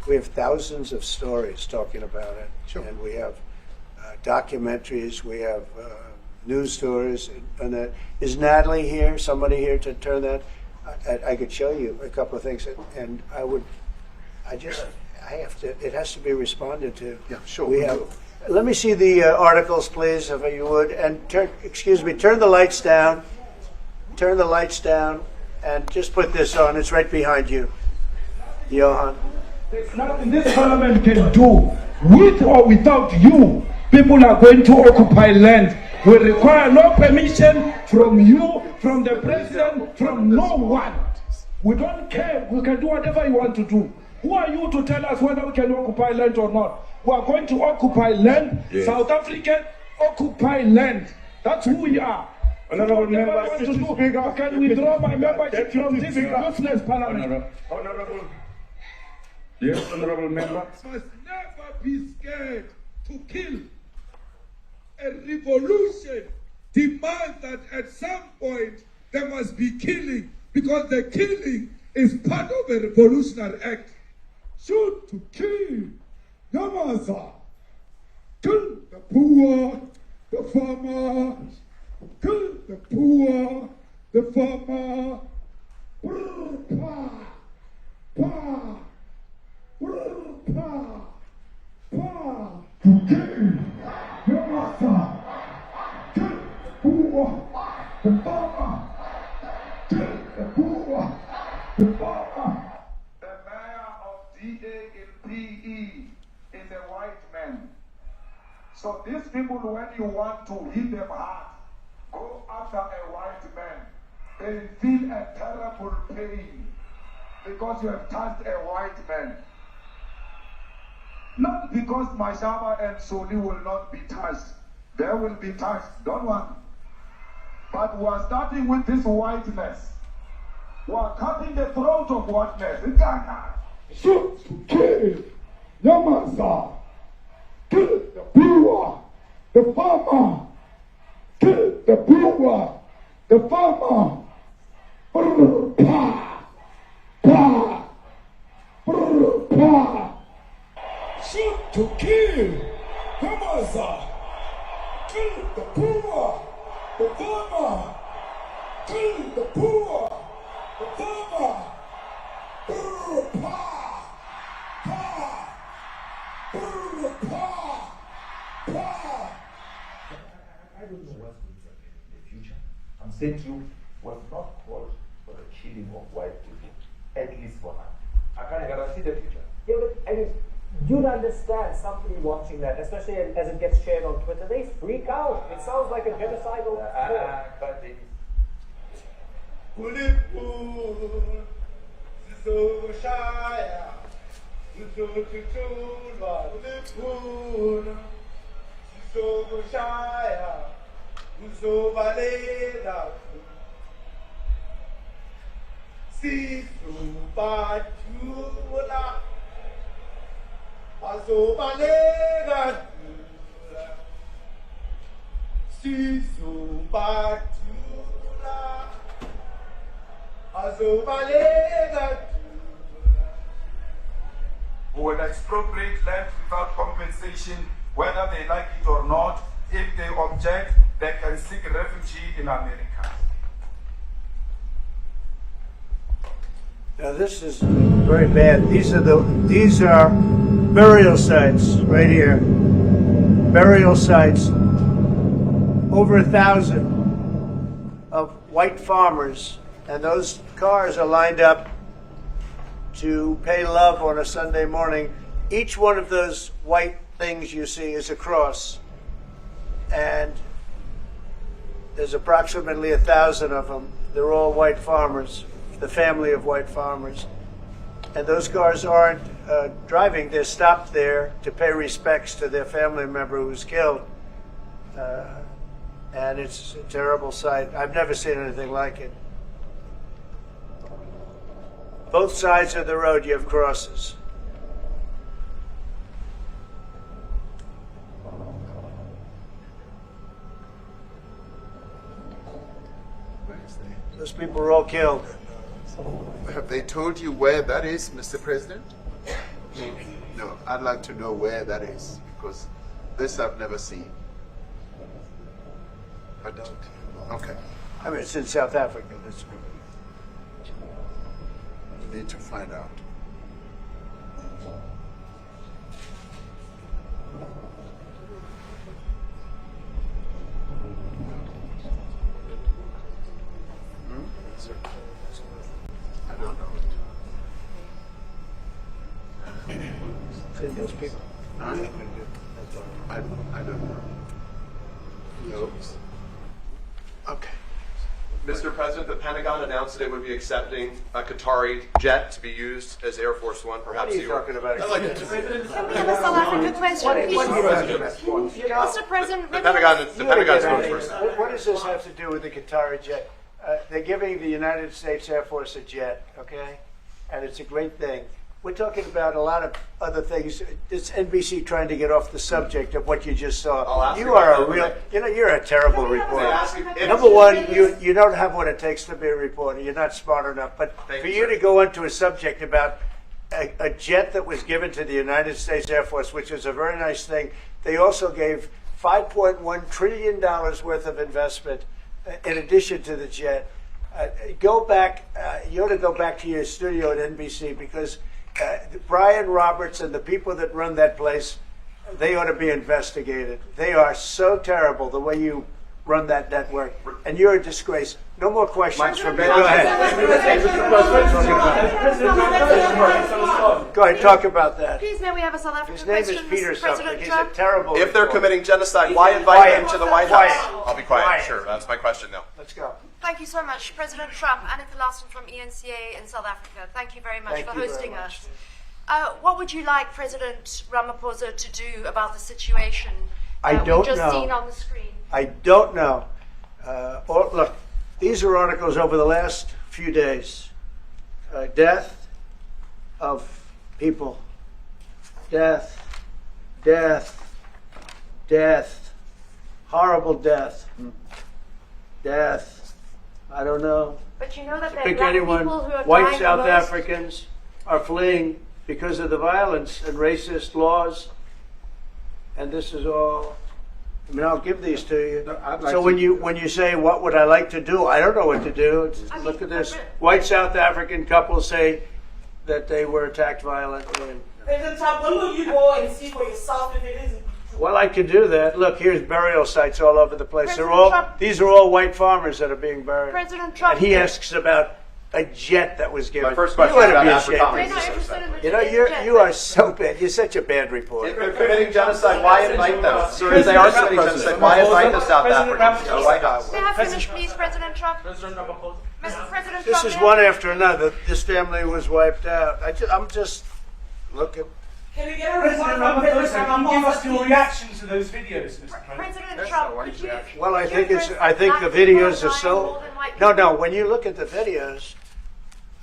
we have thousands of stories talking about it. Sure. And we have documentaries, we have news stories. And that. Is Natalie here? Somebody here to turn that? I could show you a couple of things, and I have to. It has to be responded to. Yeah, sure. We have. Let me see the articles, please, if you would. And turn the lights down. Turn the lights down, and just put this on. It's right behind you, Johan. There's nothing this parliament can do. With or without you, people are going to occupy land. We require no permission from you, from the president, from no one. We don't care. We can do whatever you want to do. Who are you to tell us whether we can occupy land or not? We are going to occupy land. Yes. South Africa, occupy land. That's who we are. Honorable member, I can withdraw my membership from this useless parliament. Honorable. Yes, honorable member. Must never be scared to kill. A revolution demands that at some point there must be killing, because the killing is part of a revolutionary act. Shoot to kill. Yamaza. Kill the poor, the farmer. Kill the poor, the farmer. Pa, pa, pa, pa. To kill. Yamaza. Kill the poor, the farmer. Kill the poor, the farmer. The mayor of DA in PE is a white man. So these people, when you want to hit them hard, go after a white man. They feel a terrible pain because you have touched a white man. Not because Mashaba and Soli will not be touched. They will be touched, don't worry. But we are starting with this whiteness. We are cutting the throat of whiteness. Shoot, kill, Yamaza, kill the poor, the farmer, kill the poor, the farmer. Pa, pa, pa. Shoot to kill, Yamaza, kill the poor, the farmer, kill the poor, the farmer. I don't know what's going to happen in the future. I'm saying to you, was not called for the killing of white people, at least for now. I can't guarantee the future. Yeah, but I mean, you'd understand somebody watching that, especially as it gets shared on Twitter, they freak out. It sounds like a genocidal But they who will expropriate land without compensation, whether they like it or not. If they object, they can seek refuge in America. Now this is very bad. These are burial sites right here. Burial sites. Over 1,000 of white farmers, and those cars are lined up to pay love on a Sunday morning. Each one of those white things you see is a cross, and there's approximately 1,000 of them. They're all white farmers, the family of white farmers. And those cars aren't driving, they're stopped there to pay respects to their family member who was killed. And it's a terrible sight. I've never seen anything like it. Both sides of the road you have crosses. Those people were all killed. Have they told you where that is, Mr. President? No, I'd like to know where that is, because this I've never seen. I don't. Okay. I mean, it's in South Africa. That's We need to find out. I don't know. those people. I don't know. No. Okay. Mr. President, the Pentagon announced that it would be accepting a Qatari jet to be used as Air Force One. Perhaps What are you talking about? Can we have a South African question, please? Mr. President, the Pentagon's going first. What does this have to do with the Qatari jet? They're giving the United States Air Force a jet, okay? And it's a great thing. We're talking about a lot of other things. It's NBC trying to get off the subject of what you just saw. You are a real, you're a terrible reporter. Number one, you don't have what it takes to be a reporter. You're not smart enough. But for you to go into a subject about a jet that was given to the United States Air Force, which was a very nice thing, they also gave $5.1 trillion worth of investment in addition to the jet. Go back, you ought to go back to your studio at NBC, because Brian Roberts and the people that run that place, they ought to be investigated. They are so terrible the way you run that network, and you're a disgrace. No more questions from me. Go ahead. Go ahead, talk about that. Please, may we have a South African His name is question, Peter Mr. something. President He's Trump? a terrible If they're reporter. committing genocide, why invite them to the White House? Quiet. I'll be quiet. Quiet. Sure, that's my question now. Let's go. Thank you so much, President Trump. Annika Larson from ENCA in South Africa. Thank you very much Thank for you very hosting much. us. What would you like President Ramaphosa to do about the situation I that don't we've just know. seen on the screen? I don't know. Look, these are articles over the last few days. Death of people. Death. Horrible death. Death. I don't know. But you know that there are Pick black anyone. people who are White dying South the most. Africans are fleeing because of the violence and racist laws. And this is all. I mean, I'll give these to you. No, I'd like So to- when you say what would I like to do, I don't know what to do. I mean, Look at this. but- White South African couple say that they were attacked violently. President Trump, when will you go and see for yourself if it isn't true? Well, I could do that. Look, here's burial sites all over the place. President Trump- These are all white farmers that are being buried. President Trump. And he asks about a jet that was given. My first You question ought is to about be ashamed. Afrikaner. We're not interested in the You know, jet. you are so bad. You're such a bad reporter. If they're committing genocide, why invite them? Sir, if they are committing genocide, why invite the South Africans to the White House? May I finish, please, President Trump? Mr. President This Trump, is may I one finish? after another. This family was wiped out. I'm just looking. Can we get a report President from President Ramaphosa, can you give us Ramaphosa, your please? reaction to those videos, Mr. President? President Trump, could you? Well, I could think you it's. address I think the black people videos are dying so. more than white people? No. When you look at the videos,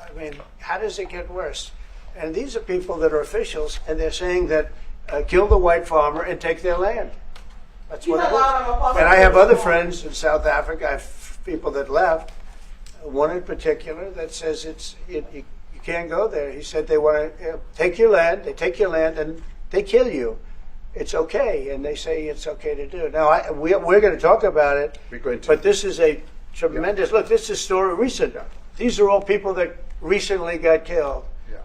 I mean, how does it get worse? And these are people that are officials, and they're saying that kill the white farmer and take their land. That's You what it know, is. And I have other friends in South Africa. I have people that left. One in particular that says you can't go there. He said they want to take your land. They take your land and they kill you. It's okay, and they say it's okay to do. Now we're going to talk about it. We're going to. But this is a tremendous look. This is story recent. These are all people that recently got killed, Yeah.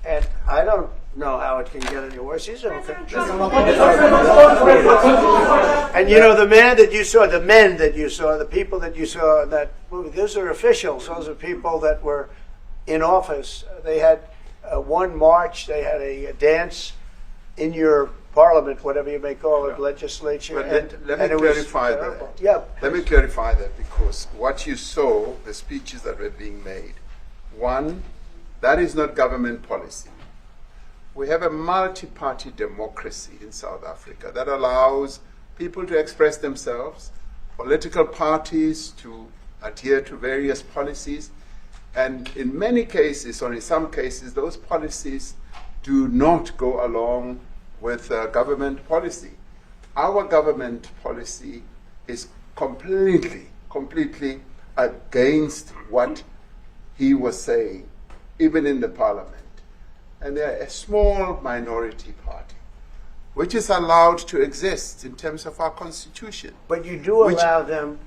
and I don't know how it can get any worse. These are okay. President Trump, And you know the men that you saw, the people that you saw in that movie, those are officials. Those are people that were in office. They had one march. They had a dance in your parliament, whatever you may call it, legislature. But let and me it was clarify terrible. that. Yeah. Let me clarify that, because what you saw, the speeches that were being made, one, that is not government policy. We have a multi-party democracy in South Africa that allows people to express themselves, political parties to adhere to various policies, and in many cases, or in some cases, those policies do not go along with government policy. Our government policy is completely against what he was saying, even in the parliament. and they're a small minority party, which is allowed to exist in terms of our constitution. But you do allow them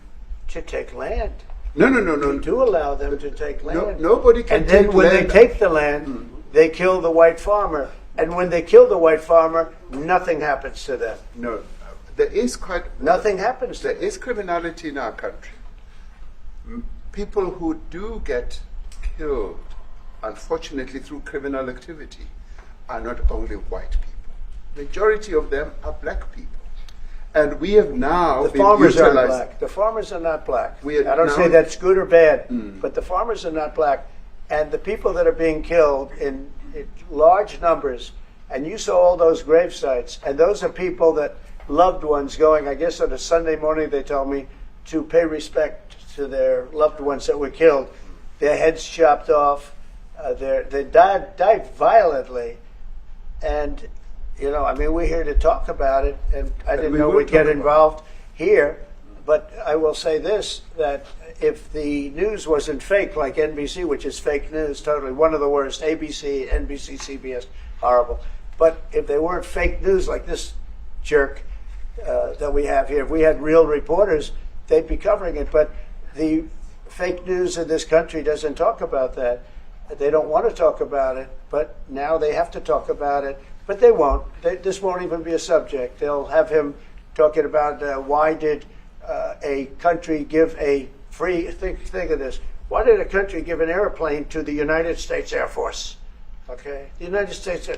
to take land. No. You do allow them to take land. Nobody can And then take when land. they take the land, they kill the white farmer. And when they kill the white farmer, nothing happens to them. No, there is Nothing happens to There them. is criminality in our country. People who do get killed, unfortunately, through criminal activity, are not only white people. Majority of them are black people. And we have now The been farmers aren't utilized- black. The farmers are not black. We are I don't now- say that's good or bad, but the farmers are not black. And the people that are being killed in large numbers, and you saw all those grave sites, and those are people that loved ones going, I guess on a Sunday morning, they told me, to pay respect to their loved ones that were killed. Their heads chopped off. They died violently. And, you know, I mean, we're here to talk about it, and I didn't we know will we'd get talk about involved here. But I will say this, that if the news wasn't fake, like NBC, which is fake news, totally one of the worst, ABC, NBC, CBS, horrible. But if they weren't fake news like this jerk that we have here, if we had real reporters, they'd be covering it. But the fake news in this country doesn't talk about that. They don't want to talk about it, but now they have to talk about it. But they won't. This won't even be a subject. They'll have him talking about why did a country give a free, think of this, why did a country give an airplane to the United States Air Force? Okay? The United States,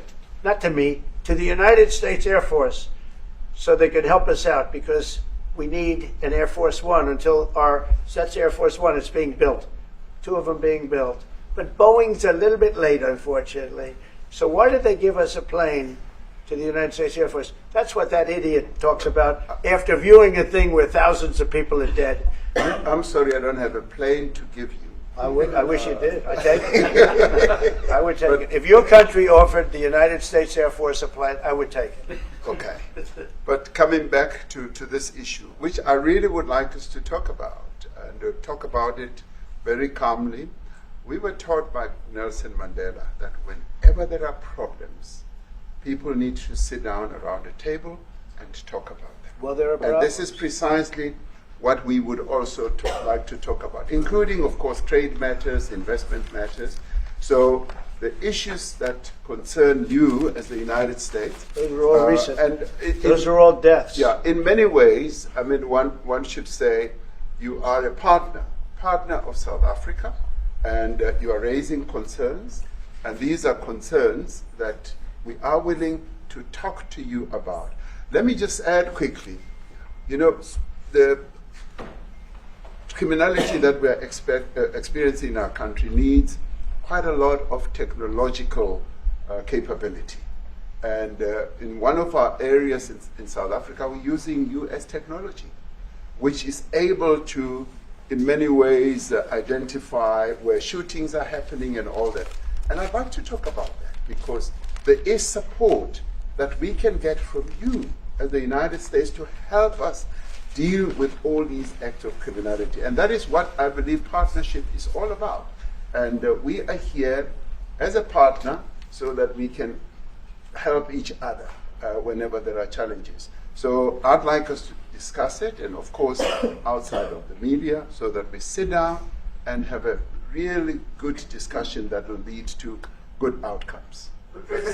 not to me, to the United States Air Force, so they could help us out, because we need an Air Force One until that's Air Force One, it's being built. 2 of them being built. But Boeing's a little bit late, unfortunately. So why did they give us a plane to the United States Air Force? That's what that idiot talks about after viewing a thing where thousands of people are dead. I'm sorry, I don't have a plane to give you. I wish you did. I take it. I would take it. If your country offered the United States Air Force a plane, I would take it. Okay. But coming back to this issue, which I really would like us to talk about, and talk about it very calmly. We were taught by Nelson Mandela that whenever there are problems, people need to sit down around a table and talk about them. Well, there are And problems. this is precisely what we would also like to talk about, including, of course, trade matters, investment matters. So the issues that concern you as the United States. Those are all recent. And Those are all deaths. Yeah, in many ways, I mean, one should say you are a partner of South Africa, and you are raising concerns, and these are concerns that we are willing to talk to you about. Let me just add quickly, you know, the criminality that we are experiencing in our country needs quite a lot of technological capability. And in one of our areas in South Africa, we're using US technology, which is able to, in many ways, identify where shootings are happening and all that. And I'd like to talk about that, because there is support that we can get from you as the United States to help us deal with all these acts of criminality. And that is what I believe partnership is all about. And we are here as a partner so that we can help each other whenever there are challenges. So I'd like us to discuss it, and of course outside of the media, so that we sit down and have a really good discussion that will lead to good outcomes. Are there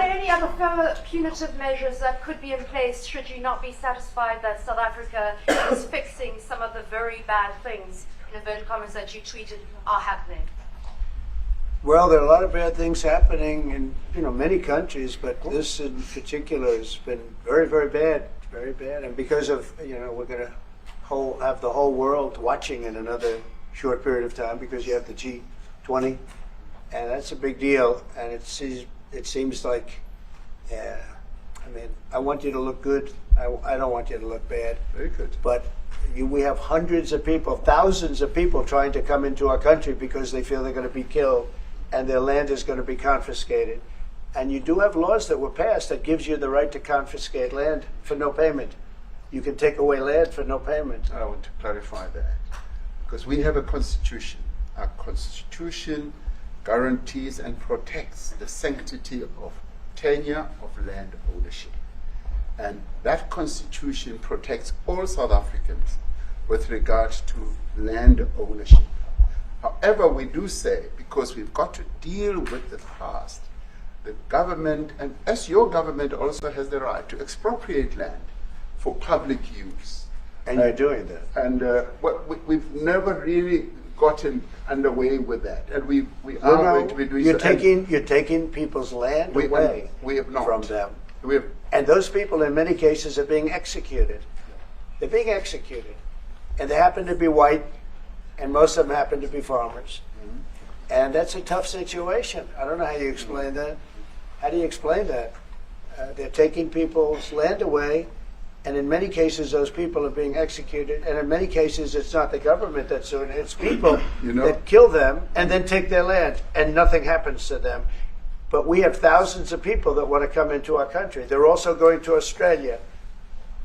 any other further punitive measures that could be in place should you not be satisfied that South Africa is fixing some of the very bad things, in inverted commas, that you tweeted are happening? Well, there are a lot of bad things happening in many countries, but this in particular has been very, very bad, and because of we're going to have the whole world watching in another short period of time, because you have the G20, and that's a big deal. And it seems like, I want you to look good. I don't want you to look bad. Very good. But we have hundreds of people, thousands of people trying to come into our country because they feel they're going to be killed and their land is going to be confiscated. And you do have laws that were passed that gives you the right to confiscate land for no payment. You can take away land for no payment. I want to clarify that, because we have a constitution, Our Constitution guarantees and protects the sanctity of tenure of land ownership. And that Constitution protects all South Africans with regard to land ownership. However, we do say, because we've got to deal with the past, the government, and as your government also has the right to expropriate land for public use. And you're doing that. And we've never really gotten underway with that. And we are No, going to be doing you're so. And you're taking people's land away we have not. from them. We have, And those people, in many cases, are being executed. They're being executed. And they happen to be white, and most of them happen to be farmers. And that's a tough situation. I don't know how you explain that. How do you explain that? They're taking people's land away, and in many cases, those people are being executed. And in many cases, it's not the government that's doing it. It's people that kill them and then take their land, and nothing happens to them. But we have thousands of people that want to come into our country. They're also going to Australia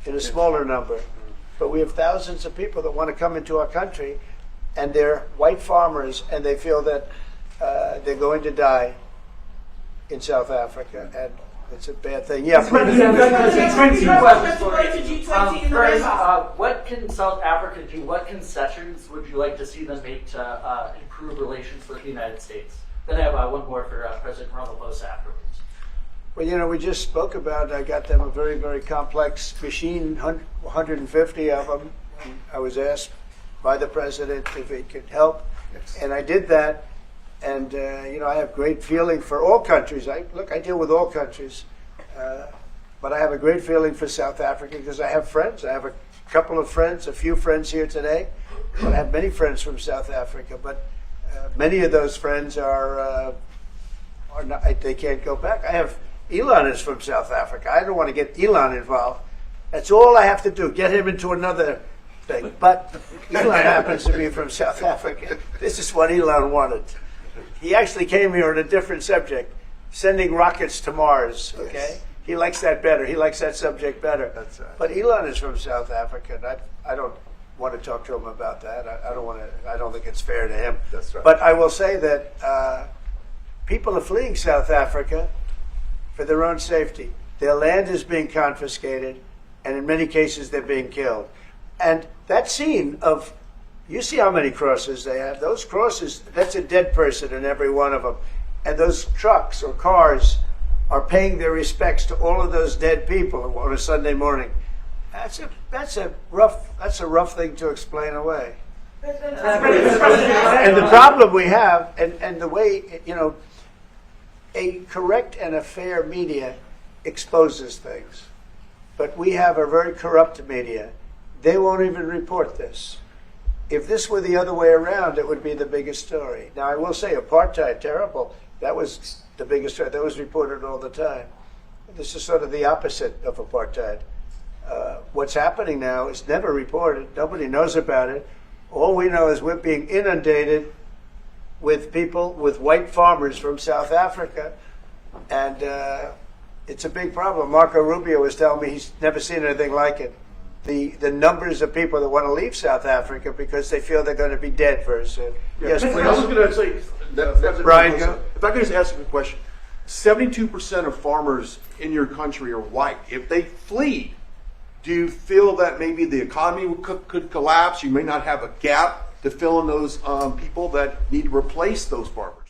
in a smaller number. But we have thousands of people that want to come into our country, and they're white farmers, and they feel that they're going to die in South Africa, and it's a bad thing. Yeah, First, what can South Africa do? What concessions would you like to see them make to improve relations with the United States? Then I have one more for President Ramaphosa afterwards. Well, you know, we just spoke about, I got them a very, very complex machine, 150 of them. I was asked by the president if it could help, and I did that. And, you know, I have great feeling for all countries. I deal with all countries. But I have a great feeling for South Africa because I have friends. I have a couple of friends, a few friends here today. But I have many friends from South Africa. But many of those friends are not, they can't go back. I have, Elon is from South Africa. I don't want to get Elon involved. That's all I have to do, get him into another thing. But Elon happens to be from South Africa. This is what Elon wanted. He actually came here on a different subject, sending rockets to Mars, okay? Yes. He likes that better. He likes that subject better. That's right. But Elon is from South Africa, and I don't want to talk to him about that. I don't think it's fair to him. That's right. But I will say that people are fleeing South Africa for their own safety. Their land is being confiscated, and in many cases they're being killed. And that scene of, you see how many crosses they have. Those crosses, that's a dead person in every one of them. And those trucks or cars are paying their respects to all of those dead people on a Sunday morning. That's a rough thing to explain away. And the problem we have, and the way, you know, a correct and a fair media exposes things. But we have a very corrupt media. They won't even report this. If this were the other way around, it would be the biggest story. Now, I will say apartheid, terrible. That was the biggest story. That was reported all the time. This is sort of the opposite of apartheid. What's happening now is never reported. Nobody knows about it. All we know is we're being inundated with people, with white farmers from South Africa. And it's a big problem. Marco Rubio was telling me he's never seen anything like it. The numbers of people that want to leave South Africa because they feel they're going to be dead very soon. Yeah, Yes, please. I was going to say, Brian, go. if I could just ask a question. 72% of farmers in your country are white. If they flee, do you feel that maybe the economy could collapse? You may not have a gap to fill in those people that need to replace those farmers.